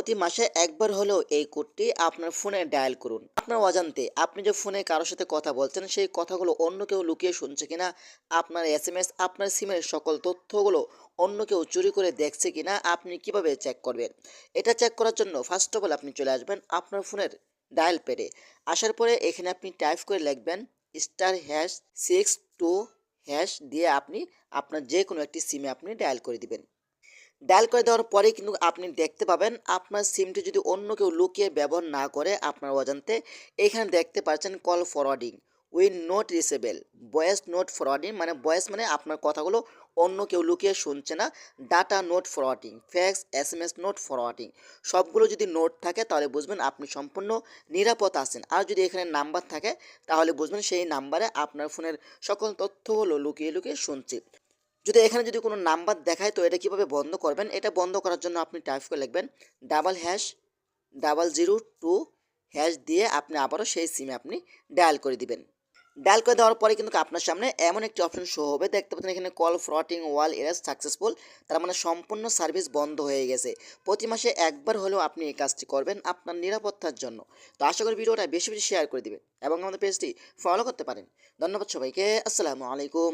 প্রতি মাসে একবার হলেও এই কোডটি আপনার ফোনে ডায়াল করুন। আপনার অজান্তে আপনি যে ফোনে কারোর সাথে কথা বলছেন সেই কথাগুলো অন্য কেউ লুকিয়ে শুনছে কিনা, আপনার এসএমএস, আপনার সিমের সকল তথ্যগুলো অন্য কেউ চুরি করে দেখছে কিনা আপনি কিভাবে চেক করবেন? এটা চেক করার জন্য ফার্স্ট অফ অল আপনি চলে আসবেন আপনার ফোনের ডায়াল প্যাডে। আসার পরে এখানে আপনি টাইপ করে লিখবেন *6 2# দিয়ে আপনি আপনার যে কোনো একটি সিমে আপনি ডায়াল করে দিবেন। ডায়াল করে দেওয়ার পরে কিন্তু আপনি দেখতে পাবেন আপনার সিমটি যদি অন্য কেউ লুকিয়ে ব্যবহার না করে আপনার অজান্তে, এখানে দেখতে পাচ্ছেন call forwarding will not reachable, voice not forwarding, মানে ভয়েস মানে আপনার কথাগুলো অন্য কেউ লুকিয়ে শুনছে না। Data not forwarding, fax, SMS not forwarding, সবগুলো যদি নোট থাকে তাহলে বুঝবেন আপনি সম্পূর্ণ নিরাপদ আছেন। আর যদি এখানে নাম্বার থাকে তাহলে বুঝবেন সেই নাম্বারে আপনার ফোনের সকল তথ্যগুলো লুকিয়ে লুকিয়ে শুনছে। যদি এখানে কোনো নাম্বার দেখায় তো এটা কিভাবে বন্ধ করবেন? এটা বন্ধ করার জন্য আপনি টাইপ করে লিখবেন #002# দিয়ে আপনি আবারও সেই সিমে আপনি ডায়াল করে দিবেন। ডায়াল করে দেওয়ার পরে কিন্তু আপনার সামনে এমন একটি অপশন শো হবে, দেখতে পাচ্ছেন এখানে কল ফরওয়ার্ডিং ওয়াল এরার সাকসেসফুল, তার মানে সম্পূর্ণ সার্ভিস বন্ধ হয়ে গেছে। প্রতি মাসে একবার হলেও আপনি এই কাজটি করবেন আপনার নিরাপত্তার জন্য। তো আশা করি ভিডিওটা বেশি বেশি শেয়ার করে দিবেন এবং আমাদের পেজটি ফলো করতে পারেন। ধন্যবাদ সবাইকে। আসসালামু আলাইকুম।